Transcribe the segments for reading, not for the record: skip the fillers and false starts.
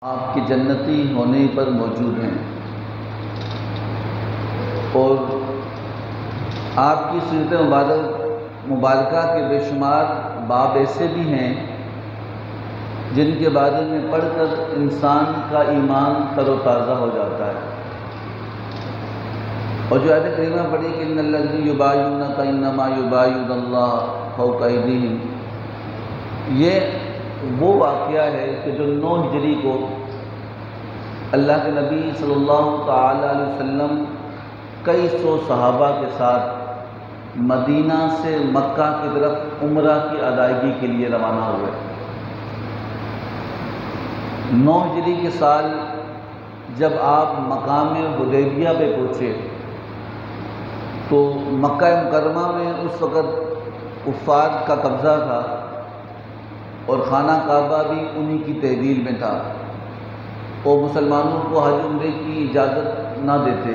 آپ کے جنتی ہونے پر موجود ہیں، اور آپ کی سیرت مبارکہ کے بے شمار باب ایسے بھی ہیں جن کے بارے میں پڑھ کر انسان کا ایمان تر و تازہ ہو جاتا ہے۔ اور جو آیت کریمہ پڑھی کہ ان الذین یبایعونک انما یبایعون اللہ فوق ایدیہم، یہ وہ واقعہ ہے کہ جو 9 ہجری کو اللہ کے نبی صلی اللہ تعالی علیہ وسلم کئی سو صحابہ کے ساتھ مدینہ سے مکہ کی طرف عمرہ کی ادائیگی کے لیے روانہ ہوئے۔ 9 ہجری کے سال جب آپ مقام حدیبیہ پہ پہنچے تو مکہ مکرمہ میں اس وقت کفار کا قبضہ تھا اور خانہ کعبہ بھی انہی کی تحویل میں تھا، اور مسلمانوں کو حج عمرے کی اجازت نہ دیتے۔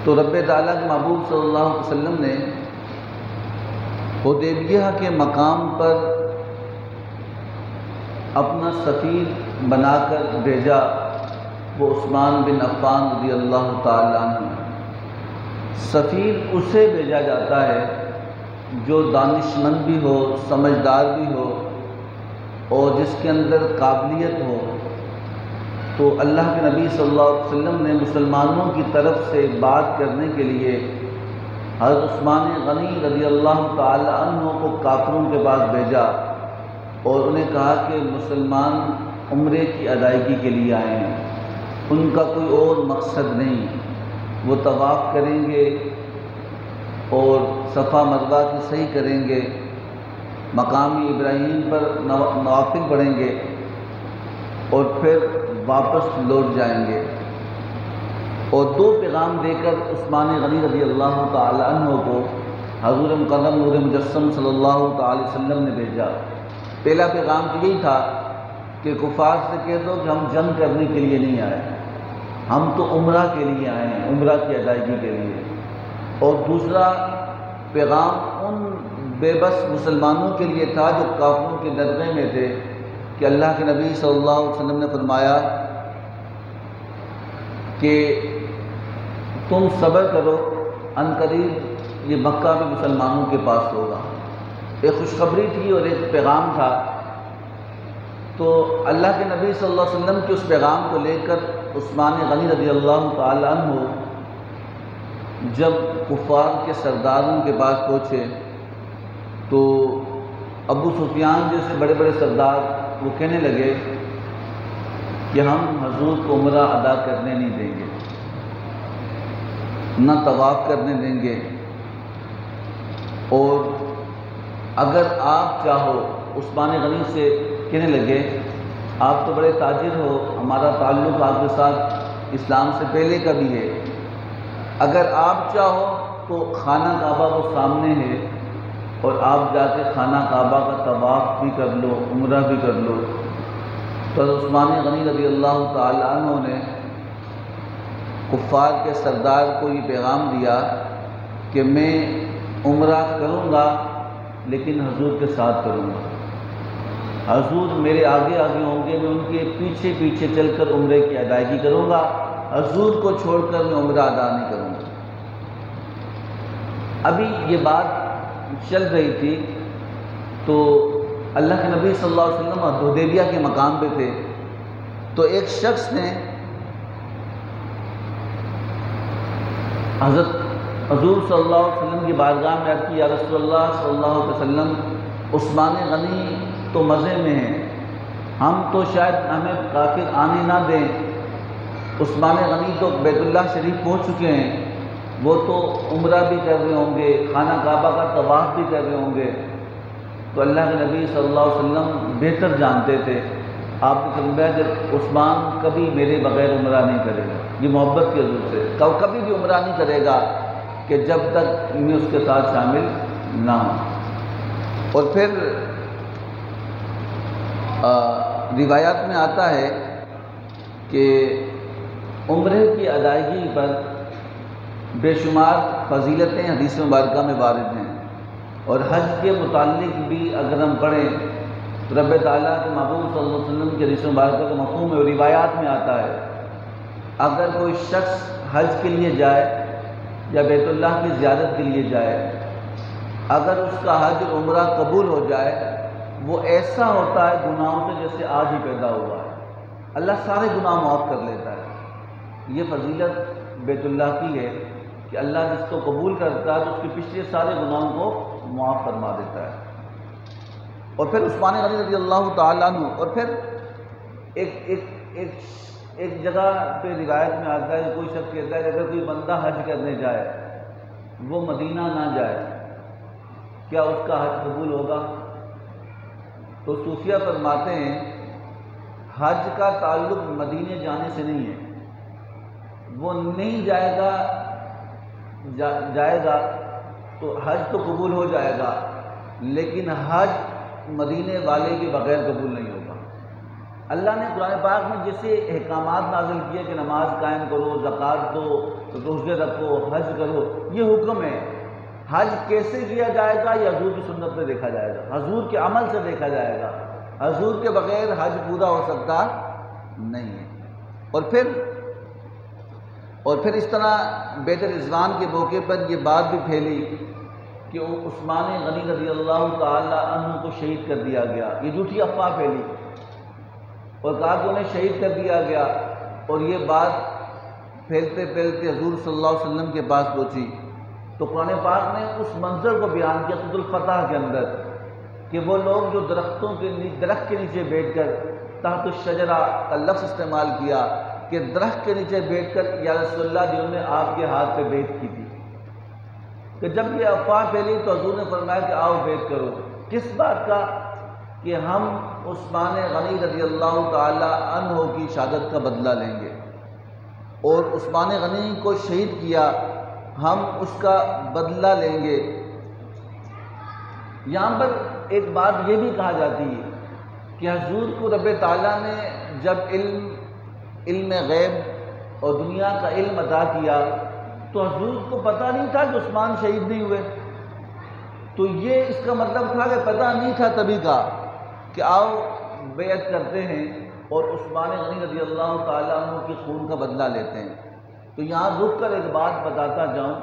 تو رب تعالیٰ کے محبوب صلی اللہ علیہ وسلم نے حدیبیہ کے مقام پر اپنا سفیر بنا کر بھیجا، وہ عثمان بن عفان رضی اللہ تعالیٰ عنہ۔ سفیر اسے بھیجا جاتا ہے جو دانش مند بھی ہو، سمجھدار بھی ہو، اور جس کے اندر قابلیت ہو۔ تو اللہ کے نبی صلی اللہ علیہ وسلم نے مسلمانوں کی طرف سے بات کرنے کے لیے حضرت عثمان غنی رضی اللہ تعالی عنہ کو کافروں کے پاس بھیجا اور انہیں کہا کہ مسلمان عمرے کی ادائیگی کے لیے آئے ہیں، ان کا کوئی اور مقصد نہیں، وہ طواف کریں گے اور صفا مروہ کی صحیح کریں گے، مقام ابراہیم پر نوافل پڑھیں گے اور پھر واپس لوٹ جائیں گے۔ اور 2 پیغام دے کر عثمان غنی رضی اللہ تعالی عنہ کو حضور مکرم نور مجسم صلی اللہ تعالی وسلم نے بھیجا۔ پہلا پیغام تو یہی تھا کہ کفار سے کہہ دو کہ ہم جنگ کرنے کے لیے نہیں آئے، ہم تو عمرہ کے لیے آئے ہیں، عمرہ کی ادائیگی کے لیے۔ اور دوسرا پیغام ان بے بس مسلمانوں کے لیے تھا جو کافروں کے ڈرنے میں تھے کہ اللہ کے نبی صلی اللہ علیہ وسلم نے فرمایا کہ تم صبر کرو، ان قریب یہ مکہ بھی مسلمانوں کے پاس ہوگا۔ ایک خوشخبری تھی اور ایک پیغام تھا۔ تو اللہ کے نبی صلی اللہ علیہ وسلم کے اس پیغام کو لے کر عثمان غنی رضی اللہ تعالی عنہ جب کفار کے سرداروں کے پاس پہنچے تو ابو سفیان جیسے بڑے بڑے سردار وہ کہنے لگے کہ ہم حضور کو عمرہ ادا کرنے نہیں دیں گے، نہ طواف کرنے دیں گے، اور اگر آپ چاہو، عثمان غنی سے کہنے لگے آپ تو بڑے تاجر ہو، ہمارا تعلق آپ کے ساتھ اسلام سے پہلے کا بھی ہے، اگر آپ چاہو تو خانہ کعبہ وہ سامنے ہے اور آپ جا کے خانہ کعبہ کا طواف بھی کر لو، عمرہ بھی کر لو۔ تو عثمان غنی رضی اللہ تعالی عنہ نے کفار کے سردار کو یہ پیغام دیا کہ میں عمرہ کروں گا لیکن حضور کے ساتھ کروں گا، حضور میرے آگے آگے ہوں گے، میں ان کے پیچھے پیچھے چل کر عمرے کی ادائیگی کروں گا، حضور کو چھوڑ کر میں عمرہ ادا نہیں کروں گا۔ ابھی یہ بات چل رہی تھی تو اللہ کے نبی صلی اللہ علیہ وسلم حدیبیہ کے مقام پہ تھے، تو ایک شخص نے حضور صلی اللہ علیہ وسلم کی بارگاہ میں عرض کی، یا رسول اللہ صلی اللہ علیہ وسلم، عثمان غنی تو مزے میں ہیں، ہم تو شاید ہمیں کافر آنے نہ دیں، عثمان غنی تو بیت اللہ شریف پہنچ چکے ہیں، وہ تو عمرہ بھی کر رہے ہوں گے، خانہ کعبہ کا طواف بھی کر رہے ہوں گے۔ تو اللہ کے نبی صلی اللہ علیہ وسلم بہتر جانتے تھے، آپ نے فرمایا کہ عثمان کبھی میرے بغیر عمرہ نہیں کرے گا، یہ محبت کی حضور سے، کبھی بھی عمرہ نہیں کرے گا کہ جب تک میں اس کے ساتھ شامل نہ ہوں۔ اور پھر روایات میں آتا ہے کہ عمرے کی ادائیگی پر بے شمار فضیلتیں حدیث مبارکہ میں وارد ہیں، اور حج کے متعلق بھی اگر ہم پڑھیں رب تعالیٰ کے محبوب صلی اللہ علیہ وسلم کے حدیث مبارکہ کا مفہوم ہے اور روایات میں آتا ہے، اگر کوئی شخص حج کے لیے جائے یا بیت اللہ کی زیارت کے لیے جائے، اگر اس کا حج عمرہ قبول ہو جائے، وہ ایسا ہوتا ہے گناہوں سے جیسے آج ہی پیدا ہوا ہے، اللہ سارے گناہ معاف کر لیتا ہے۔ یہ فضیلت بیت اللہ کی ہے کہ اللہ جس کو قبول کرتا ہے تو اس کے پچھلے سارے گناہوں کو معاف فرما دیتا ہے۔ اور پھر عثمان غنی رضی اللہ تعالیٰ عنہ، اور پھر ایک جگہ پہ روایت میں آتا ہے کہ کوئی شخص کہتا ہے کہ اگر کوئی بندہ حج کرنے جائے وہ مدینہ نہ جائے، کیا اس کا حج قبول ہوگا؟ تو صوفیہ فرماتے ہیں حج کا تعلق مدینے جانے سے نہیں ہے، وہ نہیں جائے گا تو حج تو قبول ہو جائے گا، لیکن حج مدینے والے کے بغیر قبول نہیں ہوگا۔ اللہ نے قرآن پاک میں جیسے احکامات نازل کیے کہ نماز قائم کرو، زکوٰۃ دو، روزے رکھو، حج کرو، یہ حکم ہے۔ حج کیسے کیا جائے گا یہ حضور کی سنت سے دیکھا جائے گا، حضور کے عمل سے دیکھا جائے گا، حضور کے بغیر حج پورا ہو سکتا نہیں ہے۔ اور پھر اس طرح بیت رضوان کے موقع پر یہ بات بھی پھیلی کہ عثمان غنی رضی اللہ تعالی عنہ کو شہید کر دیا گیا، یہ جھوٹی افواہ پھیلی اور کہا کہ انہیں شہید کر دیا گیا، اور یہ بات پھیلتے پھیلتے حضور صلی اللہ علیہ وسلم کے پاس پہنچی تو قرآن پاک نے اس منظر کو بیان کیا سورۃ الفتح کے اندر کہ وہ لوگ جو درخت کے نیچے بیٹھ کر تحت الشجرہ کا لفظ استعمال کیا کہ درخت کے نیچے بیٹھ کر یا رسول اللہ جنہوں نے آپ کے ہاتھ پہ بیعت کی تھی، کہ جب یہ افواہ پھیلی تو حضور نے فرمایا کہ آؤ بیعت کرو۔ کس بات کا؟ کہ ہم عثمان غنی رضی اللہ تعالی عنہ کی شہادت کا بدلہ لیں گے، اور عثمان غنی کو شہید کیا، ہم اس کا بدلہ لیں گے۔ یہاں پر ایک بات یہ بھی کہا جاتی ہے کہ حضور کو رب تعالیٰ نے جب علم غیب اور دنیا کا علم عطا کیا تو حضور کو پتہ نہیں تھا کہ عثمان شہید نہیں ہوئے، تو یہ اس کا مطلب تھا کہ پتہ نہیں تھا تبھی کا کہ آؤ بیعت کرتے ہیں اور عثمان غنی رضی اللہ تعالیٰ عنہ کی خون کا بدلہ لیتے ہیں۔ تو یہاں رک کر ایک بات بتاتا جاؤں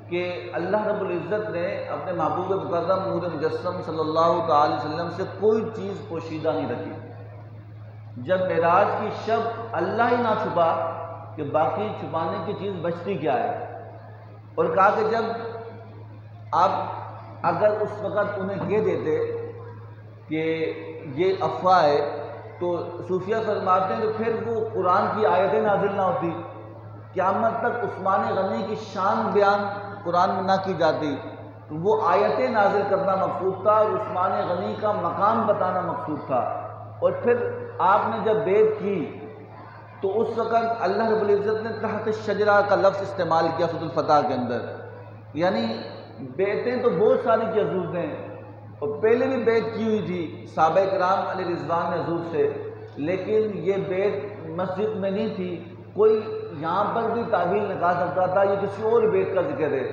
کہ اللہ رب العزت نے اپنے محبوب مکرم نور مجسم صلی اللہ تعالی وسلم سے کوئی چیز پوشیدہ نہیں رکھی۔ جب معراج کی شب اللہ ہی نہ چھپا کہ باقی چھپانے کی چیز بچتی کیا ہے، اور کہا کہ جب آپ اگر اس وقت انہیں کہہ دیتے کہ یہ افواہ ہے تو صوفیہ فرماتے ہیں کہ پھر وہ قرآن کی آیتیں نازل نہ ہوتی، قیامت تک عثمان غنی کی شان بیان قرآن میں نہ کی جاتی، تو وہ آیتیں نازل کرنا مقصود تھا اور عثمان غنی کا مقام بتانا مقصود تھا۔ اور پھر آپ نے جب بیعت کی تو اس وقت اللہ رب العزت نے تحت الشجرہ کا لفظ استعمال کیا سورۃ الفتح کے اندر، یعنی بیعتیں تو بہت ساری کی حضور نے اور پہلے بھی بیعت کی ہوئی تھی صحابہ کرام علیہ رضوان نے حضور سے، لیکن یہ بیعت مسجد میں نہیں تھی۔ کوئی یہاں پر بھی تعویل نکال سکتا تھا یہ کسی اور بیعت کا ذکر ہے،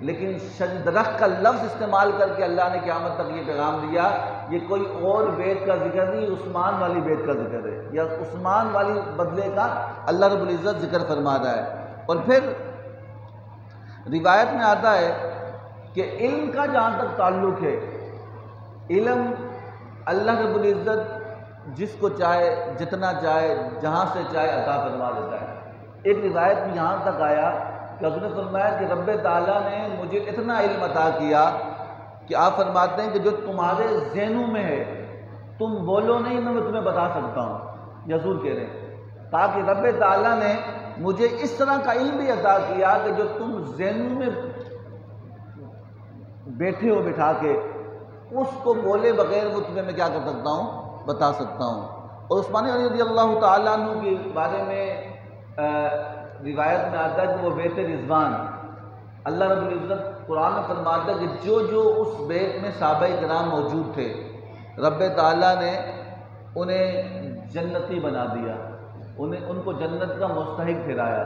لیکن درخت کا لفظ استعمال کر کے اللہ نے قیامت تک یہ پیغام دیا یہ کوئی اور بیعت کا ذکر نہیں، عثمان والی بیعت کا ذکر ہے، یا عثمان والی بدلے کا اللہ رب العزت ذکر فرما رہا ہے۔ اور پھر روایت میں آتا ہے کہ علم کا جہاں تک تعلق ہے، علم اللہ رب العزت جس کو چاہے جتنا چاہے جہاں سے چاہے عطا فرما دیتا ہے۔ ایک روایت میں یہاں تک آیا کہ حضور نے فرمایا کہ رب تعالیٰ نے مجھے اتنا علم عطا کیا کہ آپ فرماتے ہیں کہ جو تمہارے ذہنوں میں ہے تم بولو نہیں میں تمہیں بتا سکتا ہوں، یہ حضور کہہ رہے ہیں، تاکہ رب تعالیٰ نے مجھے اس طرح کا علم بھی عطا کیا کہ جو تم ذہنوں میں بیٹھے ہو بٹھا کے اس کو بولے بغیر وہ تمہیں میں کیا کر سکتا ہوں بتا سکتا ہوں۔ اور عثمان غنی رضی اللہ تعالیٰ عنہ کے بارے میں روایت میں آتا ہے کہ وہ بیت رضوان اللہ رب العزت قرآن میں فرماتا ہے کہ جو اس بیت میں صحابہ کرام موجود تھے رب تعالیٰ نے انہیں جنتی بنا دیا، ان کو جنت کا مستحق ٹھہرایا۔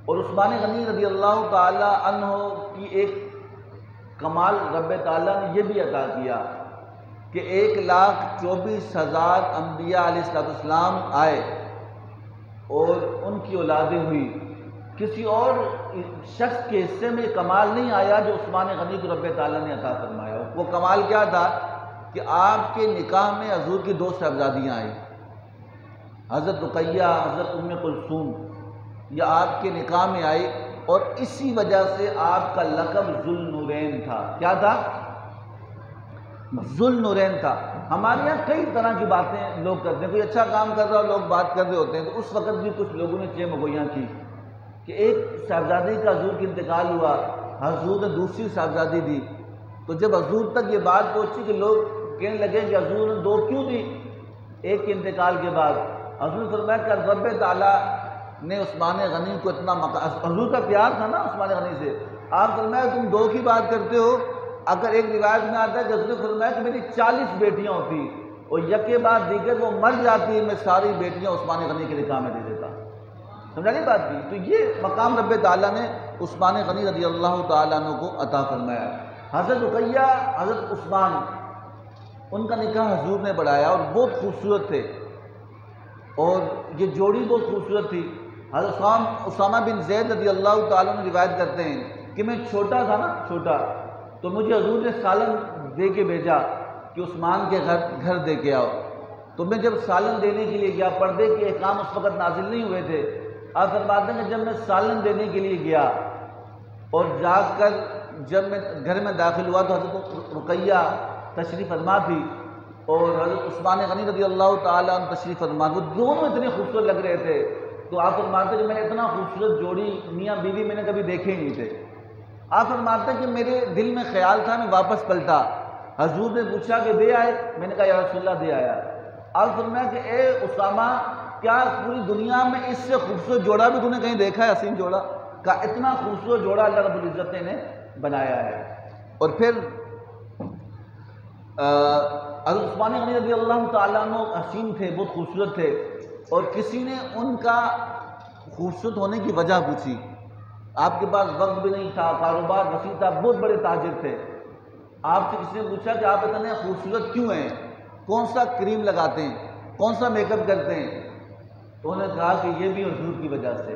اور عثمان غنی رضی اللہ تعالیٰ عنہ کی ایک کمال رب تعالیٰ نے یہ بھی عطا کیا کہ 1,24,000 انبیاء علیہ السلام آئے اور ان کی اولادیں ہوئی، کسی اور شخص کے حصے میں کمال نہیں آیا جو عثمان غنی کو رب تعالیٰ نے عطا فرمایا۔ وہ کمال کیا تھا کہ آپ کے نکاح میں حضور کی 2 صاحبزادیاں آئیں، حضرت رقیہ، حضرت ام کلثوم، یہ آپ کے نکاح میں آئی، اور اسی وجہ سے آپ کا لقب ذوالنورین تھا۔ کیا تھا؟ ذوالنورین تھا۔ ہمارے یہاں کئی طرح کی باتیں لوگ کرتے ہیں، کوئی اچھا کام کر رہا اور لوگ بات کر رہے ہوتے ہیں، تو اس وقت بھی کچھ لوگوں نے چمگویاں کی کہ ایک صاحبزادی کا حضور کی انتقال ہوا، حضور نے دوسری صاحبزادی دی، تو جب حضور تک یہ بات پہنچی کہ لوگ کہنے لگے کہ حضور نے 2 کیوں دی ایک کے انتقال کے بعد، حضور نے فرمایا کہ رب تعالیٰ نے عثمان غنی کو اتنا حضور کا پیار تھا نا عثمان غنی سے، آپ فرمایا تم 2 کی بات کرتے ہو، اگر ایک روایت میں آتا ہے کہ حضور نے فرمایا کہ میری 40 بیٹیاں ہوتی اور یکے بعد دیگر وہ مر جاتی، میں ساری بیٹیاں عثمان غنی کے نکاح میں دے دیتا۔ سمجھا نہیں بات کی؟ تو یہ مقام رب تعالیٰ نے عثمان غنی رضی اللہ تعالیٰ عنہ کو عطا فرمایا۔ حضرت رقیہ، حضرت عثمان، ان کا نکاح حضور نے بڑھایا اور بہت خوبصورت تھے، اور یہ جوڑی بہت خوبصورت تھی۔ حضرت اسامہ بن زید رضی اللہ تعالیٰ عنہ روایت کرتے ہیں کہ میں چھوٹا تھا نا، چھوٹا، تو مجھے حضور نے سالن دے کے بھیجا کہ عثمان کے گھر دے کے آؤ، تو میں جب سالن دینے کے لیے گیا، پردے کے احکام اس وقت نازل نہیں ہوئے تھے، آپ فرماتے ہیں کہ جب میں سالن دینے کے لیے گیا اور جا کر جب میں گھر میں داخل ہوا تو حضرت رقیہ تشریف فرما تھی اور حضرت عثمان غنی رضی اللہ تعالیٰ عنہ تشریف فرما، وہ دونوں اتنے خوبصورت لگ رہے تھے، تو آپ فرماتے ہیں کہ میں نے اتنا خوبصورت جوڑی میاں بیوی میں نے کبھی دیکھے ہی نہیں تھے۔ آپ فرماتے ہیں کہ میرے دل میں خیال تھا، میں واپس پلٹا، حضور نے پوچھا کہ دے آئے؟ میں نے کہا یا رسول اللہ دے آیا۔ آپ فرمایا کہ اے اسامہ، کیا پوری دنیا میں اس سے خوبصورت جوڑا بھی تو نے کہیں دیکھا ہے؟ حسین جوڑا کا اتنا خوبصورت جوڑا اللہ رب العزت نے بنایا ہے۔ اور پھر حضرت عثمان غنی رضی اللہ تعالیٰ عنہ حسین تھے، بہت خوبصورت تھے، اور کسی نے ان کا خوبصورت ہونے کی وجہ پوچھی، آپ کے پاس وقت بھی نہیں تھا، کاروبار وسیع تھا، بہت بڑے تاجر تھے، آپ سے کسی نے پوچھا کہ آپ اتنے خوبصورت کیوں ہیں، کون سا کریم لگاتے ہیں، کون سا میک اپ کرتے ہیں؟ تو انہوں نے کہا کہ یہ بھی حضور کی وجہ سے۔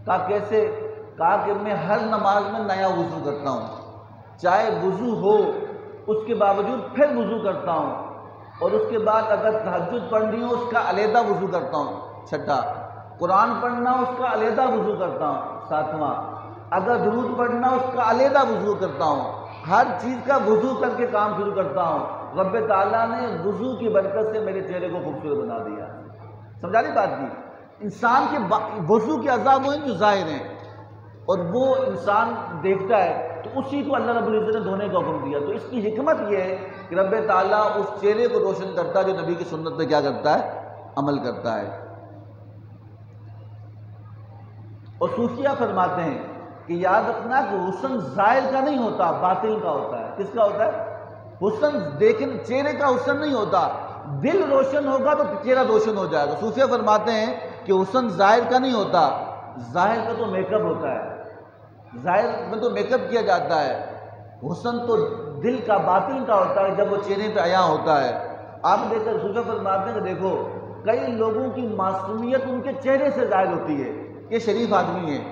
کہا کیسے؟ کہا کہ میں ہر نماز میں نیا وضو کرتا ہوں، چاہے وضو ہو اس کے باوجود پھر وضو کرتا ہوں، اور اس کے بعد اگر تہجد پڑھنی ہو اس کا علیحدہ وضو کرتا ہوں، 6، قرآن پڑھنا ہو اس کا علیحدہ وضو کرتا ہوں، 7، اگر درود پڑھنا ہو اس کا علیحدہ وضو کرتا ہوں، ہر چیز کا وضو کر کے کام شروع کرتا ہوں۔ رب تعالیٰ نے وضو کی برکت سے میرے چہرے کو خوبصورت بنا دیا۔ سمجھا نہیں بات کی؟ انسان کے وضو کے اعضاء وہ ہیں جو ظاہر ہیں، اور وہ انسان دیکھتا ہے تو اسی کو اللہ رب العزت نے دھونے کا حکم دیا۔ تو اس کی حکمت یہ ہے کہ رب تعالیٰ اس چہرے کو روشن کرتا ہے جو نبی کی سنت پہ کیا کرتا ہے؟ عمل کرتا ہے۔ اور صوفیہ فرماتے ہیں کہ یاد رکھنا کہ حسن ظاہر کا نہیں ہوتا، باطن کا ہوتا ہے۔ کس کا ہوتا ہے؟ حسن دیکھنے چہرے کا حسن نہیں ہوتا، دل روشن ہوگا تو چہرہ روشن ہو جائے گا۔ صوفیہ فرماتے ہیں کہ حسن ظاہر کا نہیں ہوتا، ظاہر کا تو میک اپ ہوتا ہے، ظاہر میں تو میک اپ کیا جاتا ہے، حسن تو دل کا باطن کا ہوتا ہے جب وہ چہرے پہ عیاں ہوتا ہے۔ آپ دیکھ کر صوفیہ فرماتے ہیں کہ دیکھو کئی لوگوں کی معصومیت ان کے چہرے سے ظاہر ہوتی ہے، یہ شریف آدمی ہے،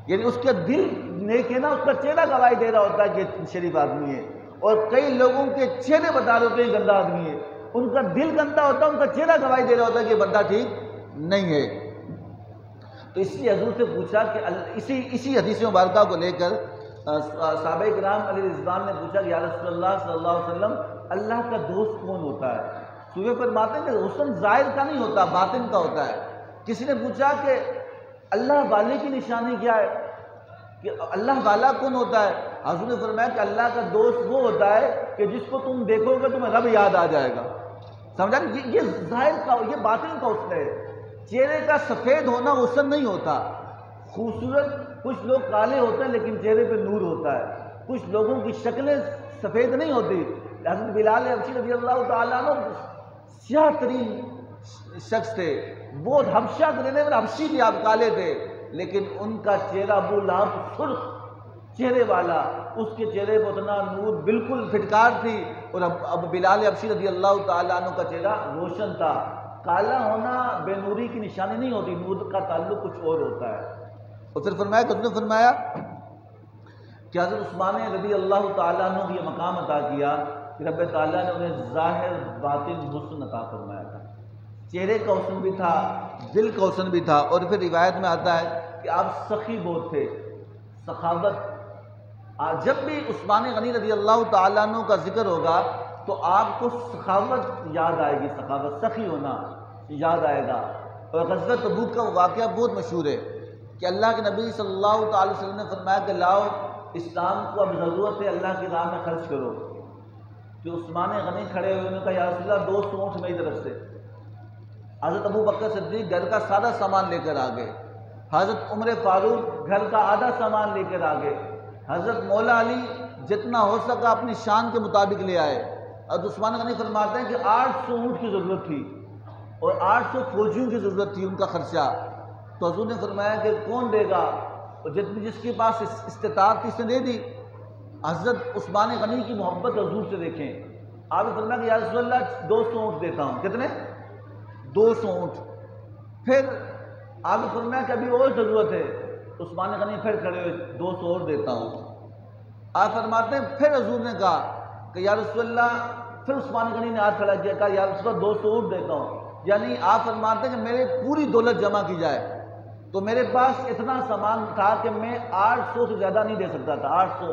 یعنی اس کا دل نیک ہے نا، اس کا چہرہ گواہی دے رہا ہوتا ہے کہ شریف آدمی ہے، اور کئی لوگوں کے چہرے بتا رہے ہوتے ہیں گندا آدمی ہے، ان کا دل گندا ہوتا ہے، ان کا چہرہ گواہی دے رہا ہوتا ہے کہ بندہ ٹھیک نہیں ہے۔ تو اس لیے حضور سے پوچھا کہ اسی حدیث مبارکہ کو لے کر صحابہ کرام علیہ رضوان نے پوچھا کہ یا رسول اللہ صلی اللہ علیہ وسلم اللہ کا دوست کون ہوتا ہے؟ صوفیہ فرماتے ہیں کہ حسن ظاہر کا نہیں ہوتا، باطن کا ہوتا ہے۔ کسی نے پوچھا کہ اللہ والے کی نشانی کیا ہے، کہ اللہ والا کون ہوتا ہے؟ حضور نے فرمایا کہ اللہ کا دوست وہ ہوتا ہے کہ جس کو تم دیکھو گے تمہیں رب یاد آ جائے گا۔ سمجھا؟ یہ ظاہر کا، یہ باطن کا حسن ہے۔ چہرے کا سفید ہونا حسن نہیں ہوتا، خوبصورت کچھ لوگ کالے ہوتے ہیں لیکن چہرے پہ نور ہوتا ہے، کچھ لوگوں کی شکلیں سفید نہیں ہوتی۔ حضرت بلال حبشی رضی اللہ تعالیٰ عنہ سیاہ ترین شخص تھے، بہت حبشہ کے رہنے والے حبشی تھے، آپ کالے تھے، لیکن ان کا چہرہ ابو لہب سرخ چہرے والا، اس کے چہرے پر اتنا نور، بالکل پھٹکار تھی، اور اب بلال حبشی رضی اللہ تعالیٰ عنہ کا چہرہ روشن تھا۔ کالا ہونا بے نوری کی نشانی نہیں ہوتی، نور کا تعلق کچھ اور ہوتا ہے۔ اور پھر فرمایا کہ اس نے فرمایا کہ حضرت عثمان رضی اللہ تعالیٰ عنہ کو یہ مقام عطا کیا کہ رب تعالیٰ نے انہیں ظاہر باطن حسن عطا فرمایا تھا، چہرے کا حسن بھی تھا، دل کا حسن بھی تھا۔ اور پھر روایت میں آتا ہے کہ آپ سخی بہت تھے، سخاوت۔ جب بھی عثمان غنی رضی اللہ تعالیٰ عنہ کا ذکر ہوگا تو آپ کو سخاوت یاد آئے گی، سخاوت، سخی ہونا یاد آئے گا۔ اور غزوہ تبوک کا واقعہ بہت مشہور ہے کہ اللہ کے نبی صلی اللہ تعالی وسلم نے فرمایا کہ لاؤ اسلام کو اب ضرورت ہے، اللہ کی راہ میں خرچ کرو۔ کہ عثمان غنی کھڑے ہوئے، انہوں نے کہا یا رسول اللہ 200 اونٹ میری طرف سے۔ حضرت ابو بکر صدیق گھر کا سارا سامان لے کر آگے، حضرت عمر فاروق گھر کا آدھا سامان لے کر آگے، حضرت مولا علی جتنا ہو سکا اپنی شان کے مطابق لے آئے۔ اور عثمان غنی فرماتے ہیں کہ 800 اونٹ کی ضرورت تھی اور 800 فوجیوں کی ضرورت تھی ان کا خرچہ۔ تو حضور نے فرمایا کہ کون دے گا، اور جس کے پاس استطاعت تھی اس نے دے دی۔ حضرت عثمان غنی کی محبت حضور سے دیکھیں، آپ نے فرمایا کہ یا رسول اللہ 200 اونٹ دیتا ہوں۔ کتنے؟ 200 اونٹ۔ پھر آپ نے فرمایا کہ ابھی اور ضرورت ہے، عثمان غنی پھر کھڑے ہوئے، 200 اور دیتا ہوں۔ آپ فرماتے ہیں پھر حضور نے کہا کہ یا رسول اللہ، پھر عثمان غنی نے ہاتھ کھڑا کیا، کہا یا رسول اللہ 200 اور دیتا ہوں۔ یعنی آپ فرماتے ہیں کہ میرے پوری دولت جمع کی جائے تو میرے پاس اتنا سامان تھا کہ میں 800 سے زیادہ نہیں دے سکتا تھا، 800۔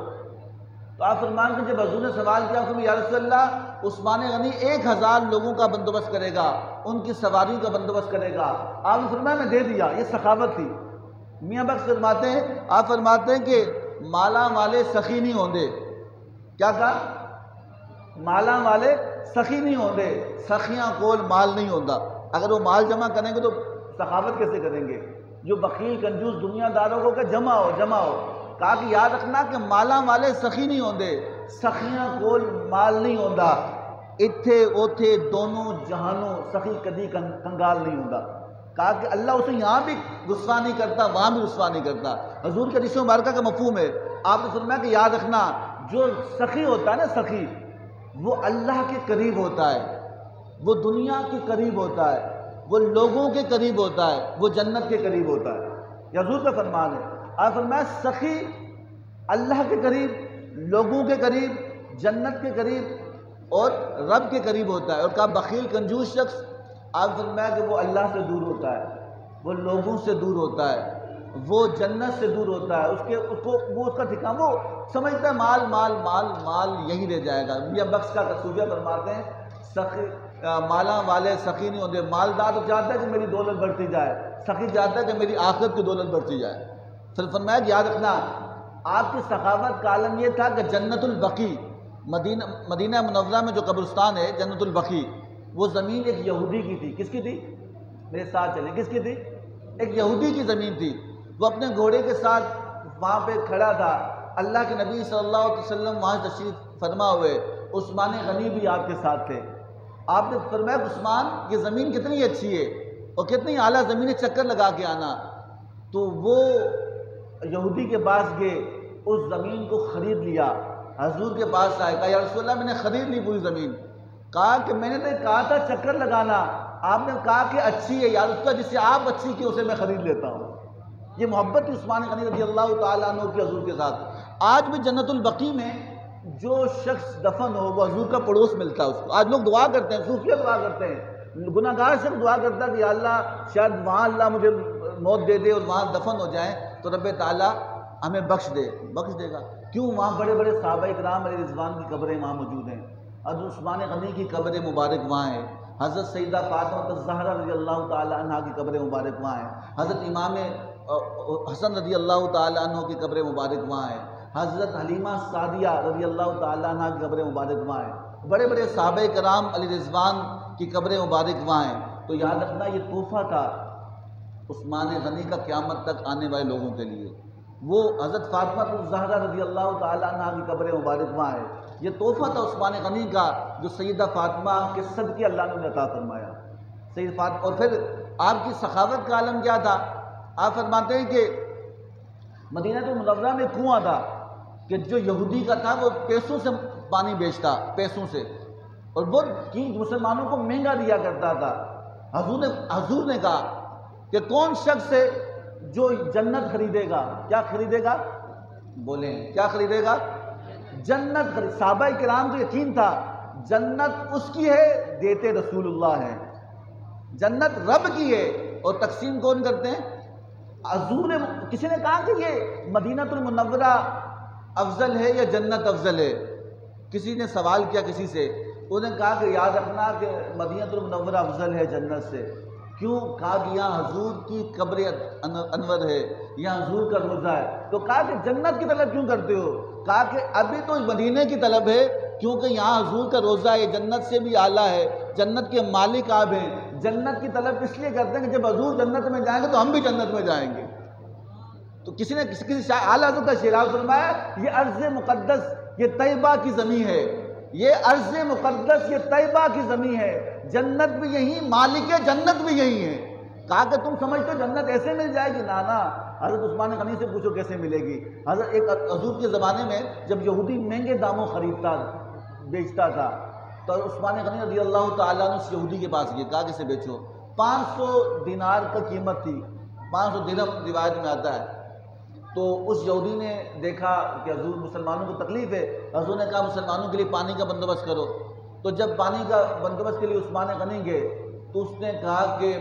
تو آپ فرمان کہ جب حضور نے سوال کیا کہ یا رسول اللہ عثمان غنی 1000 لوگوں کا بندوبست کرے گا، ان کی سواریوں کا بندوبست کرے گا، آپ نے فرمایا میں دے دیا۔ یہ سخاوت تھی۔ میاں بخش فرماتے ہیں، آپ فرماتے ہیں کہ مالا والے سخی نہیں ہوندے۔ کیا کہا؟ مالا والے سخی نہیں ہوندے، سخیاں کول مال نہیں ہوندا۔ اگر وہ مال جمع کریں گے تو سخاوت کیسے کریں گے؟ جو بخیل کنجوس دنیا داروں کو کہ جمع ہو جمع ہو، کہا کہ یاد رکھنا کہ مالا والے سخی نہیں ہوندے، سخیاں کول مال نہیں ہوندا۔ اتھے اوتھے دونوں جہانوں سخی کدی کنگال نہیں ہوندا۔ کہا کہ اللہ اسے یہاں بھی رسوا نہیں کرتا، وہاں بھی رسوا نہیں کرتا۔ حضور کے حدیث مبارکہ کا مفہوم ہے، آپ نے فرمایا کہ یاد رکھنا جو سخی ہوتا ہے نا، سخی وہ اللہ کے قریب ہوتا ہے، وہ دنیا کے قریب ہوتا ہے، وہ لوگوں کے قریب ہوتا ہے، وہ جنت کے قریب ہوتا ہے۔ یہ حضور کا فرمان ہے۔ آپ فرمایا سخی اللہ کے قریب، لوگوں کے قریب، جنت کے قریب اور رب کے قریب ہوتا ہے۔ اور کہا بخیل کنجوس شخص، آپ فرمایا کہ وہ اللہ سے دور ہوتا ہے، وہ لوگوں سے دور ہوتا ہے، وہ جنت سے دور ہوتا ہے، وہ اس کا ٹھکانہ، وہ سمجھتا ہے مال مال مال مال یہی رہ جائے گا۔ میاں بخش کا صوفیہ فرماتے ہیں سخی مالا والے سخی نہیں ہوتے۔ مالدار تو چاہتا ہے کہ میری دولت بڑھتی جائے، سخی چاہتا ہے کہ میری آخرت کی دولت بڑھتی جائے۔ پھر فرمایا کہ یاد رکھنا آپ کی سخاوت کا عالم یہ تھا کہ جنت البقیع، مدینہ منورہ میں جو قبرستان ہے جنت البقیع، وہ زمین ایک یہودی کی تھی۔ کس کی تھی؟ میرے ساتھ چلیں، کس کی تھی؟ ایک یہودی کی زمین تھی۔ وہ اپنے گھوڑے کے ساتھ وہاں پہ کھڑا تھا۔ اللہ کے نبی صلی اللہ علیہ وسلم وہاں تشریف فرما ہوئے، عثمان غنی بھی آپ کے ساتھ تھے۔ آپ نے فرمایا عثمان یہ زمین کتنی اچھی ہے اور کتنی اعلیٰ زمین ہے، چکر لگا کے آنا۔ تو وہ یہودی کے پاس گئے، اس زمین کو خرید لیا، حضور کے پاس آئے، کہا یا رسول اللہ میں نے خرید لی پوری زمین۔ کہا کہ میں نے تو کہا تھا چکر لگانا، آپ نے کہا کہ اچھی ہے یا رسول اللہ، جس سے آپ اچھی کی اسے میں خرید لیتا ہوں۔ یہ محبت عثمان غنی رضی اللہ تعالیٰ عنہ کی حضور کے ساتھ۔ آج بھی جنت البقیع میں جو شخص دفن ہو وہ حضور کا پڑوس ملتا ہے اس کو۔ آج لوگ دعا کرتے ہیں، صوفیہ دعا کرتے ہیں، گناہ گار شخص دعا کرتا ہے کہ یا اللہ شاید وہاں اللہ مجھے موت دے دے اور وہاں دفن ہو جائیں تو رب تعالیٰ ہمیں بخش دے گا۔ کیوں؟ وہاں بڑے بڑے صحابہ اکرام علیہ رضوان کی قبریں وہاں موجود ہیں، حضرت عثمان غنی کی قبر مبارک وہاں ہے، حضرت سیدہ فاطمہ الزہرا رضی اللہ تعالیٰ عنہ کی قبر مبارک وہاں ہے، حضرت امام حسن رضی اللہ تعالیٰ عنہ کی قبر مبارک وہاں ہے، حضرت حلیمہ سعدیہ رضی اللہ تعالیٰ عنہ کی قبر مبارک وہاں ہے، بڑے بڑے صحابہ کرام علیہ رضوان کی قبر مبارک وہاں ہیں۔ تو یاد رکھنا یہ تحفہ تھا عثمان غنی کا قیامت تک آنے والے لوگوں کے لیے۔ وہ حضرت فاطمہ الزہرا رضی اللہ تعالیٰ عنہ کی قبر مبارک وہاں ہے۔ یہ تحفہ تھا عثمان غنی کا جو سیدہ فاطمہ کے صدقے اللہ نے انہیں عطا فرمایا۔ سید فاطمہ، اور پھر آپ کی سخاوت کا عالم کیا تھا؟ آپ فرماتے ہیں کہ مدینہ منورہ میں کنواں تھا، کہ جو یہودی کا تھا وہ پیسوں سے پانی بیچتا، پیسوں سے، اور وہ مسلمانوں کو مہنگا دیا کرتا تھا۔ حضور نے کہا کہ کون شخص ہے جو جنت خریدے گا؟ کیا خریدے گا؟ بولیں کیا خریدے گا؟ جنت خرید۔ صحابہ کرام کو یقین تھا جنت اس کی ہے، دیتے رسول اللہ ہیں، جنت رب کی ہے، اور تقسیم کون کرتے ہیں؟ حضور نے، کسی نے کہا کہ یہ مدینہ المنورہ افضل ہے یا جنت افضل ہے؟ کسی نے سوال کیا کسی سے، انہوں نے کہا کہ یاد رکھنا کہ مدینہ المنورہ افضل ہے جنت سے۔ کیوں؟ کہا کہ یہاں حضور کی قبر انور ہے، یہاں حضور کا روضہ ہے۔ تو کہا کہ جنت کی طلب کیوں کرتے ہو؟ کہا کہ ابھی تو مدینے کی طلب ہے، کیونکہ یہاں حضور کا روضہ ہے، جنت سے بھی اعلیٰ ہے، جنت کے مالک آپ ہیں۔ جنت کی طلب اس لیے کرتے ہیں کہ جب حضور جنت میں جائیں گے تو ہم بھی جنت میں جائیں گے۔ تو کسی نے کسی اعلیٰ حضرت کا شعر فرمایا، یہ ارض مقدس یہ طیبہ کی زمین ہے، یہ ارض مقدس یہ طیبہ کی زمین ہے، جنت بھی یہی، مالک جنت بھی یہی ہے۔ کہا کہ تم سمجھتے ہو جنت ایسے مل جائے گی؟ نانا، حضرت عثمان غنی سے پوچھو کیسے ملے گی۔ حضرت ایک حضور کے زمانے میں جب یہودی مہنگے داموں خریدتا بیچتا تھا تو عثمان غنی رضی اللہ تعالیٰ عنہ اس یہودی کے پاس گئے، کہا کسے بیچو؟ 500 دینار کا قیمت تھی، 500 درہم روایت میں آتا ہے۔ تو اس یہودی نے دیکھا کہ حضور مسلمانوں کو تکلیف ہے، حضور نے کہا مسلمانوں کے لیے پانی کا بندوبست کرو۔ تو جب پانی کا بندوبست کے لیے عثمان غنی گئے تو اس نے کہا کہ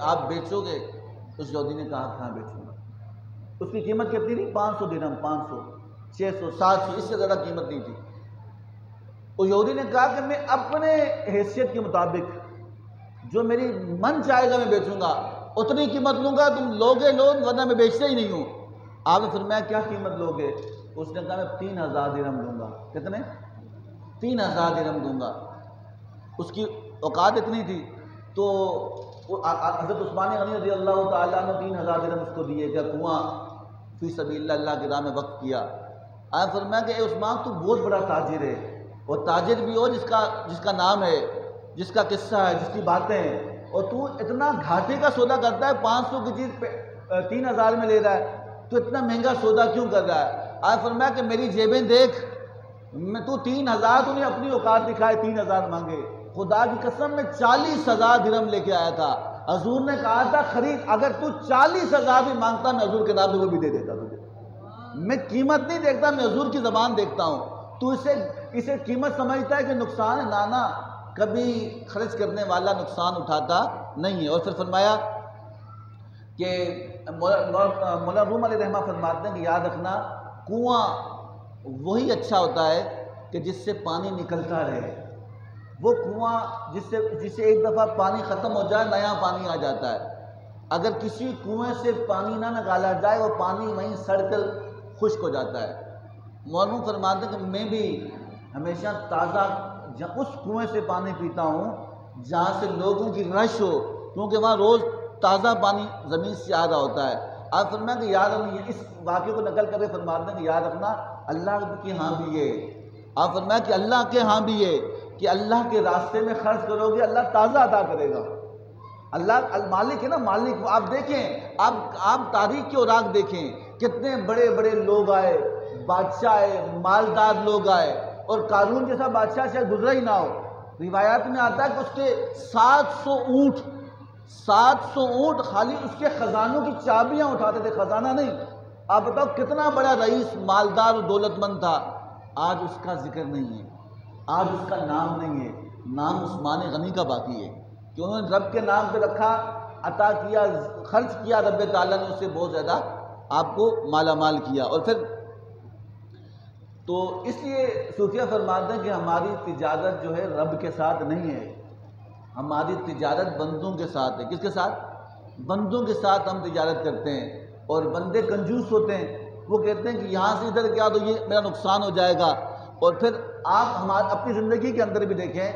آپ بیچو گے؟ اس یہودی نے کہا کہاں بیچوں گا۔ اس کی قیمت کتنی تھی؟ 500 درہم، 500، 600، 700، اس سے زیادہ قیمت نہیں تھی۔ اس یہودی نے کہا کہ میں اپنے حیثیت کے مطابق جو میری من چاہے گا میں بیچوں گا، اتنی قیمت لوں گا، تم لوگے لو ورنہ میں بیچتا ہی نہیں ہوں۔ آپ نے فرمایا کیا قیمت لوگے؟ اس نے کہا میں 3000 درہم لوں گا۔ کتنے؟ 3000 درہم دوں گا۔ اس کی اوقات اتنی تھی تو حضرت عثمان غنی رضی اللہ تعالیٰ نے 3000 درہم اس کو دیے، کیا کنواں فی سبیل اللہ، اللہ کی راہ میں وقف کیا۔ آپ فرمایا کہ اے عثمان تو بہت بڑا تاجر ہے، اور تاجر بھی ہو جس کا نام ہے، جس کا قصہ ہے، جس کی باتیں ہیں، اور تو اتنا گھاٹے کا سودا کرتا ہے، 500 کی چیز 3000 میں لے رہا ہے، تو اتنا مہنگا سودا کیوں کر رہا ہے؟ آپ فرمایا کہ میری جیبیں دیکھ، تو 3000 تو نہیں اپنی اوقات دکھائے 3000 مانگے، خدا کی قسم میں 40000 درہم لے کے آیا تھا۔ حضور نے کہا تھا خرید، اگر تو 40000 بھی مانگتا میں حضور کے نام پہ وہ بھی دے دیتا تجھے۔ میں قیمت نہیں دیکھتا، میں حضور کی زبان دیکھتا ہوں۔ تو اسے قیمت سمجھتا ہے کہ نقصان ہے؟ نانا، کبھی خرچ کرنے والا نقصان اٹھاتا نہیں ہے۔ اور پھر فرمایا کہ مولانا روم علیہ رحمہ فرماتے ہیں کہ یاد رکھنا کنواں وہی اچھا ہوتا ہے کہ جس سے پانی نکلتا رہے۔ وہ کنواں جس سے ایک دفعہ پانی ختم ہو جائے نیا پانی آ جاتا ہے۔ اگر کسی کنویں سے پانی نہ نکالا جائے وہ پانی وہیں سڑ کر خشک ہو جاتا ہے۔ مولانا فرماتے ہیں کہ میں بھی ہمیشہ تازہ اس کنویں سے پانی پیتا ہوں جہاں سے لوگوں کی رش ہو، کیونکہ وہاں روز تازہ پانی زمین سے آ رہا ہوتا ہے۔ آپ فرمایا کہ یاد رکھنا، اس واقعے کو نقل کر کے فرماتے ہیں کہ یاد رکھنا اللہ کے ہاں بھی ہے۔ آپ فرمایا کہ اللہ کے ہاں بھی ہے کہ اللہ کے راستے میں خرچ کرو گے اللہ تازہ عطا کرے گا۔ اللہ المالک ہے نا، مالک۔ آپ دیکھیں، آپ تاریخ کے اوراق دیکھیں، کتنے بڑے بڑے لوگ آئے، بادشاہ آئے، مالدار لوگ آئے، اور قارون جیسا بادشاہ شاید گزرا ہی نہ ہو۔ روایات میں آتا ہے کہ اس کے 700 اونٹ خالی اس کے خزانوں کی چابیاں اٹھاتے تھے، خزانہ نہیں۔ آپ بتاؤ کتنا بڑا رئیس، مالدار اور دولت مند تھا۔ آج اس کا ذکر نہیں ہے، آج اس کا نام نہیں ہے، نام عثمان غنی کا باقی ہے کہ انہوں نے رب کے نام پہ رکھا، عطا کیا، خرچ کیا، رب تعالیٰ نے اس سے بہت زیادہ آپ کو مالا مال کیا۔ اور پھر تو اس لیے صوفیہ فرماتے ہیں کہ ہماری تجارت جو ہے رب کے ساتھ نہیں ہے، ہماری تجارت بندوں کے ساتھ ہے۔ کس کے ساتھ؟ بندوں کے ساتھ ہم تجارت کرتے ہیں، اور بندے کنجوس ہوتے ہیں، وہ کہتے ہیں کہ یہاں سے ادھر کیا تو یہ میرا نقصان ہو جائے گا۔ اور پھر آپ اپنی زندگی کے اندر بھی دیکھیں،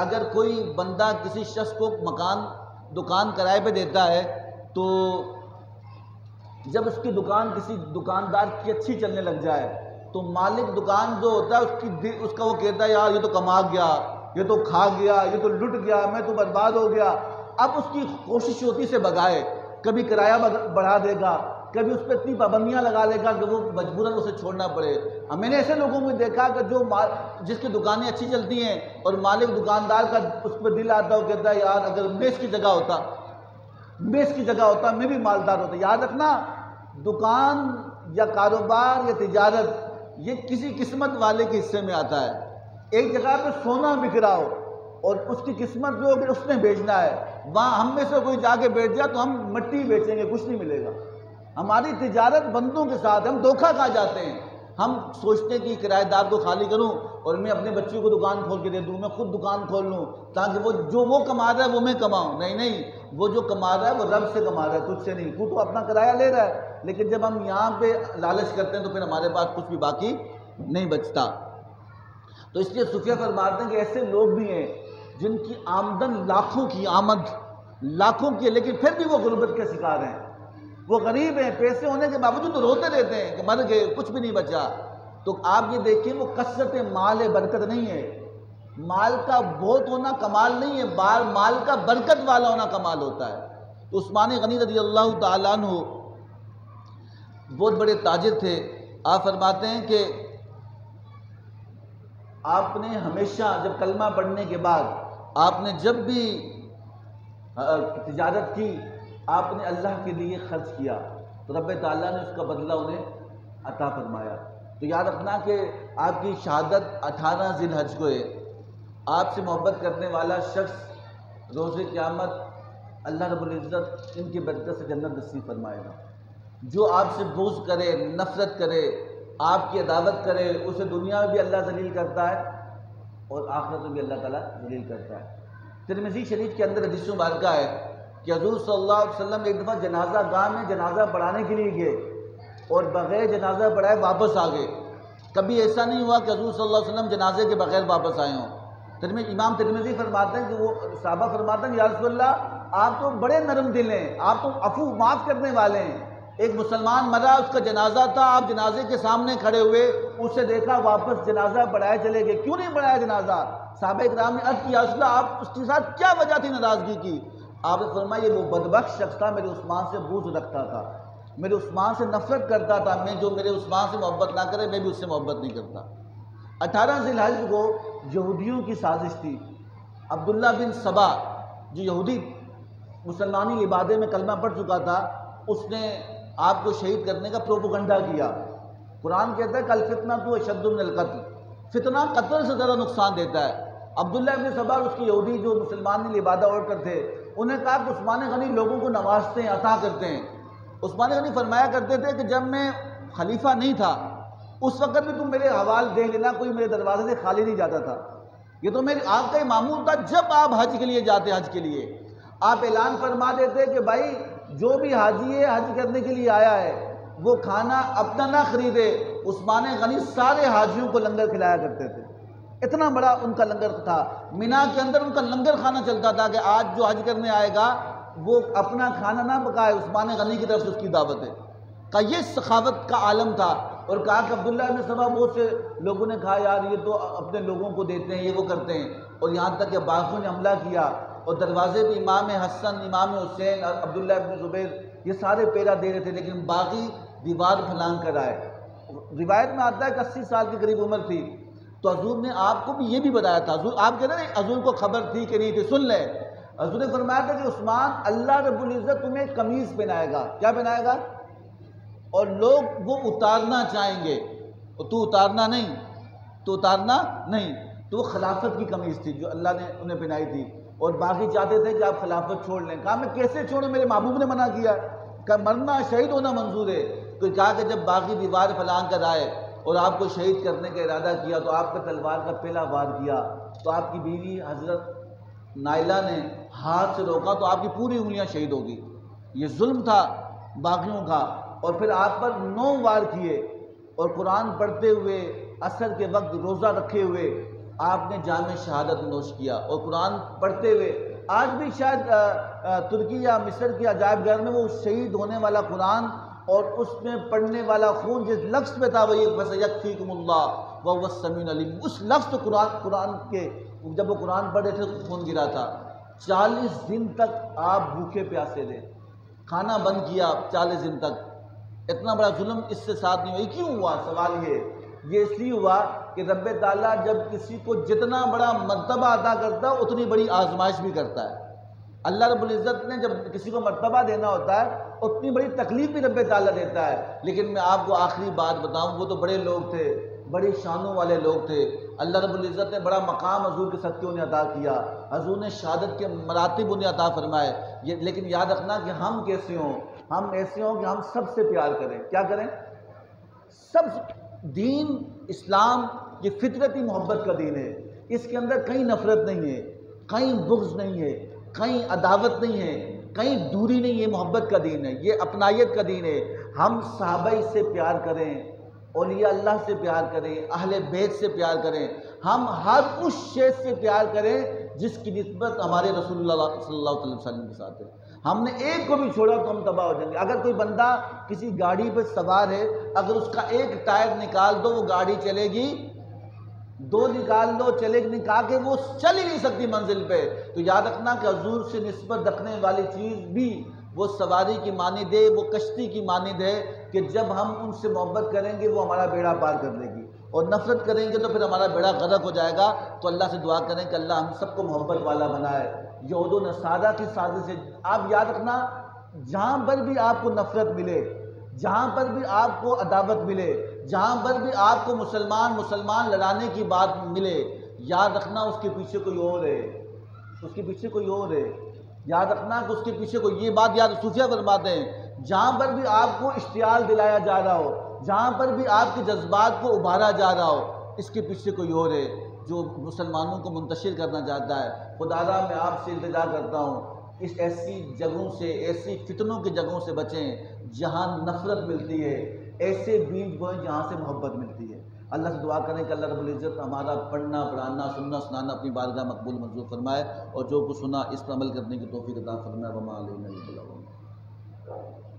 اگر کوئی بندہ کسی شخص کو دکان کرائے پہ دیتا ہے تو جب اس کی دکان کسی دکاندار کی اچھی چلنے لگ جائے تو مالک دکان جو ہوتا ہے اس کا وہ کہتا ہے یار یہ تو کما گیا، یہ تو کھا گیا، یہ تو لٹ گیا، میں تو برباد ہو گیا۔ اب اس کی کوشش ہوتی سے بگائے، کبھی کرایہ بڑھا دے گا، کبھی اس پہ اتنی پابندیاں لگا لے گا کہ وہ مجبوراً اسے چھوڑنا پڑے۔ میں نے ایسے لوگوں کو دیکھا کہ جو جس کی دکانیں اچھی چلتی ہیں اور مالک دکاندار کا اس پہ دل آتا ہو، کہتا ہے یار اگر میں اس کی جگہ ہوتا میں بھی مالدار ہوتا۔ یاد رکھنا، دکان یا کاروبار یا تجارت یہ کسی قسمت والے کے حصے میں آتا ہے۔ ایک جگہ پہ سونا بک رہا ہو اور اس کی قسمت جو کہ اس نے بیچنا ہے، وہاں ہم میں سے کوئی جا کے بیٹھ جائے تو ہم مٹی بیچیں گے، کچھ نہیں ملے گا۔ ہماری تجارت بندوں کے ساتھ، ہم دھوکہ کھا جاتے ہیں۔ ہم سوچتے ہیں کہ کرایہ دار کو خالی کروں اور میں اپنے بچوں کو دکان کھول کے دے دوں، میں خود دکان کھول لوں تاکہ وہ جو وہ کما رہا ہے وہ میں کماؤں۔ نہیں، وہ جو کما رہا ہے وہ رب سے کما رہا ہے، تجھ سے نہیں۔ تو اپنا کرایہ لے رہا ہے، لیکن جب ہم یہاں پہ لالچ کرتے ہیں تو پھر ہمارے پاس کچھ بھی باقی نہیں بچتا۔ تو اس لیے صوفیہ فرماتے ہیں کہ ایسے لوگ بھی ہیں جن کی آمدن لاکھوں کی ہے، لیکن پھر بھی وہ غربت کے شکار ہیں، وہ غریب ہیں، پیسے ہونے کے باوجود روتے رہتے ہیں کہ مر گئے، کچھ بھی نہیں بچا۔ تو آپ یہ دیکھیں، وہ کثرت مال ہے، برکت نہیں ہے۔ مال کا بہت ہونا کمال نہیں ہے، مال کا برکت والا ہونا کمال ہوتا ہے۔ تو عثمان غنی رضی اللہ تعالیٰ عنہ بہت بڑے تاجر تھے۔ آپ فرماتے ہیں کہ آپ نے ہمیشہ جب کلمہ پڑھنے کے بعد آپ نے جب بھی تجارت کی، آپ نے اللہ کے لیے خرچ کیا تو رب تعالیٰ نے اس کا بدلہ انہیں عطا فرمایا۔ تو یاد رکھنا کہ آپ کی شہادت 18 ذی الحج کو ہے۔ آپ سے محبت کرنے والا شخص روز قیامت اللہ رب العزت ان کی برکت سے جنت نصیب فرمائے گا۔ جو آپ سے بغض کرے، نفرت کرے، آپ کی عداوت کرے، اسے دنیا میں بھی اللہ ذلیل کرتا ہے اور آخرت میں بھی اللہ تعالیٰ ذلیل کرتا ہے۔ ترمذی شریف کے اندر حدیث مبارکہ ہے کہ حضور صلی اللہ علیہ وسلم ایک دفعہ جنازہ گاہ میں جنازہ پڑھانے کے لیے گئے اور بغیر جنازہ پڑھائے واپس آ گئے۔ کبھی ایسا نہیں ہوا کہ حضور صلی اللہ علیہ وسلم جنازے کے بغیر واپس آئے ہوں۔ امام ترمذی فرماتے ہیں کہ وہ صحابہ فرماتے ہیں یا رسول اللہ آپ تو بڑے نرم دل ہیں، آپ تو عفو معاف کرنے والے ہیں۔ ایک مسلمان مرا، اس کا جنازہ تھا، آپ جنازے کے سامنے کھڑے ہوئے، اسے دیکھا واپس جنازہ پڑھائے چلے گئے، کیوں نہیں پڑھایا جنازہ؟ صحابہ کرام نے عرض کیا یا رسول اللہ آپ اس کے ساتھ کیا وجہ تھی ناراضگی کی؟ آپ نے فرمایا یہ وہ بدبخت شخص تھا، میرے عثمان سے بغض رکھتا تھا، میرے عثمان سے نفرت کرتا تھا، میں جو میرے عثمان سے محبت نہ کرے میں بھی اس سے محبت نہیں کرتا۔ 18 ذی الحج کو یہودیوں کی سازش تھی۔ عبداللہ بن سبا جو یہودی مسلمانی عبادت میں کلمہ پڑھ چکا تھا، اس نے آپ کو شہید کرنے کا پروپیگنڈا کیا۔ قرآن کہتا ہے کہ الفتنۃ اشد من القتل، فتنہ قتل سے زیادہ نقصان دیتا ہے۔ عبداللہ بن سبا اس کی یہودی جو مسلمانی عبادت اور کرتے، انہیں کہا کہ عثمان غنی لوگوں کو نوازتے ہیں، عطا کرتے ہیں۔ عثمان غنی فرمایا کرتے تھے کہ جب میں خلیفہ نہیں تھا اس وقت بھی تم میرے حوال دے لینا، کوئی میرے دروازے سے خالی نہیں جاتا تھا، یہ تو میری آپ کا معمول تھا۔ جب آپ حج کے لیے جاتے، حج کے لیے آپ اعلان فرما دیتے کہ بھائی جو بھی حاجی ہے حج کرنے کے لیے آیا ہے وہ کھانا اپنا نہ خریدے۔ عثمان غنی سارے حاجیوں کو لنگر کھلایا کرتے تھے، اتنا بڑا ان کا لنگر تھا۔ مینا کے اندر ان کا لنگر کھانا چلتا تھا کہ آج جو حج کرنے آئے گا وہ اپنا کھانا نہ پکائے، عثمان غنی کی طرف سے اس کی دعوت ہے کا یہ سخاوت کا عالم تھا۔ اور کہا کہ عبداللہ بن سبا بہت سے لوگوں نے کہا یار یہ تو اپنے لوگوں کو دیتے ہیں، یہ وہ کرتے ہیں، اور یہاں تک کہ باغیوں نے حملہ کیا اور دروازے پہ امام حسن، امام حسین اور عبداللہ بن زبیر یہ سارے پیرا دے رہے تھے، لیکن باغی دیوار پھلانگ کر آئے۔ روایت میں آتا ہے کہ 80 سال کے قریب عمر تھی، تو حضور نے آپ کو بھی یہ بھی بتایا تھا، حضور آپ کہتے ہیں حضور کو خبر تھی کہ نہیں تھی، سن لیں۔ حضور نے فرمایا تھا کہ عثمان اللہ رب العزت تمہیں قمیض پہنائے گا، کیا پہنائے گا؟ اور لوگ وہ اتارنا چاہیں گے، اور تو اتارنا نہیں، تو وہ خلافت کی قمیض تھی جو اللہ نے انہیں پہنائی تھی، اور باقی چاہتے تھے کہ آپ خلافت چھوڑ لیں۔ کہا میں کیسے چھوڑوں، میرے محبوب نے منع کیا، کہ مرنا شہید ہونا منظور ہے۔ تو کہا کہ جب باقی دیوار پھلانگ کر آئے اور آپ کو شہید کرنے کا ارادہ کیا تو آپ پہ تلوار کا پہلا وار کیا، تو آپ کی بیوی حضرت نائلہ نے ہاتھ سے روکا تو آپ کی پوری انگلیاں شہید ہوگی۔ یہ ظلم تھا باغیوں کا۔ اور پھر آپ پر 9 وار کیے، اور قرآن پڑھتے ہوئے عصر کے وقت روزہ رکھے ہوئے آپ نے جام شہادت نوش کیا، اور قرآن پڑھتے ہوئے آج بھی شاید ترکی یا مصر کے عجائب گھر میں وہ شہید ہونے والا قرآن اور اس میں پڑھنے والا خون جس لفظ پہ تھا وہ یہ فَسَيَكْفِيكُمُ اللَّهُ وَهُوَ السَّمِيعُ الْعَلِيمُ، اس لفظ قرآن کے جب وہ قرآن پڑھ رہے تھے خون گرا تھا۔ 40 دن تک آپ بھوکے پیاسے رہے، کھانا بند کیا 40 دن تک، اتنا بڑا ظلم اس سے ساتھ نہیں ہوا۔ کیوں ہوا؟ سوال یہ اس لیے ہوا کہ رب تعالیٰ جب کسی کو جتنا بڑا مرتبہ عطا کرتا ہے اتنی بڑی آزمائش بھی کرتا ہے۔ اللہ رب العزت نے جب کسی کو مرتبہ دینا ہوتا ہے اتنی بڑی تکلیف بھی رب تعالیٰ دیتا ہے۔ لیکن میں آپ کو آخری بات بتاؤں، وہ تو بڑے لوگ تھے، بڑی شانوں والے لوگ تھے، اللہ رب العزت نے بڑا مقام حضور کے صدقے انہیں عطا کیا، حضور نے شہادت کے مراتب انہیں عطا فرمائے۔ لیکن یاد رکھنا کہ ہم کیسے ہوں، ہم ایسے ہوں کہ ہم سب سے پیار کریں۔ کیا کریں؟ سب دین اسلام یہ فطرتی محبت کا دین ہے، اس کے اندر کہیں نفرت نہیں ہے، کہیں بغض نہیں ہے، کہیں عداوت نہیں ہے، کہیں دوری نہیں ہے۔ محبت کا دین ہے، یہ اپنائیت کا دین ہے۔ ہم صحابہ سے پیار کریں، اولیاء اللہ سے پیار کریں، اہل بیت سے پیار کریں، ہم ہر اس شے سے پیار کریں جس کی نسبت ہمارے رسول اللہ صلی اللہ علیہ وسلم کے ساتھ ہے۔ ہم نے ایک کو بھی چھوڑا تو ہم تباہ ہو جائیں گے۔ اگر کوئی بندہ کسی گاڑی پہ سوار ہے، اگر اس کا ایک ٹائر نکال دو وہ گاڑی چلے گی، دو نکال دو چلے گی، نکال کے وہ چل ہی نہیں سکتی منزل پہ۔ تو یاد رکھنا کہ حضور سے نسبت رکھنے والی چیز بھی وہ سواری کی مانند ہے، وہ کشتی کی مانند ہے کہ جب ہم ان سے محبت کریں گے وہ ہمارا بیڑا پار کر دے گی، اور نفرت کریں گے تو پھر ہمارا بیڑا غرق ہو جائے گا۔ تو اللہ سے دعا کریں کہ اللہ ہم سب کو محبت والا بنائے۔ یہود و نصارہ کی سازش ہے۔ آپ یاد رکھنا، جہاں پر بھی آپ کو نفرت ملے، جہاں پر بھی آپ کو عداوت ملے، جہاں پر بھی آپ کو مسلمان لڑانے کی بات ملے، یاد رکھنا اس کے پیچھے کوئی اور ہے، اس کے پیچھے کوئی اور ہے۔ یاد رکھنا کہ اس کے پیچھے کوئی، یہ بات یاد صوفیہ فرماتے ہیں، جہاں پر بھی آپ کو اشتعال دلایا جا رہا ہو، جہاں پر بھی آپ کے جذبات کو ابھارا جا رہا ہو، اس کے پیچھے کوئی اور ہے جو مسلمانوں کو منتشر کرنا چاہتا ہے۔ خدا را میں آپ سے التجا کرتا ہوں، اس ایسی جگہوں سے، ایسی فتنوں کی جگہوں سے بچیں جہاں نفرت ملتی ہے، ایسے بیج بوئیں جہاں سے محبت ملتی ہے۔ اللہ سے دعا کریں کہ اللہ رب العزت ہمارا پڑھنا، پڑھانا، سننا، سنانا اپنی بارگاہ مقبول منظور فرمائے، اور جو کچھ سنا اس پر عمل کرنے کی توفیق عطا فرمائے۔ وما علینا الا البلاغ۔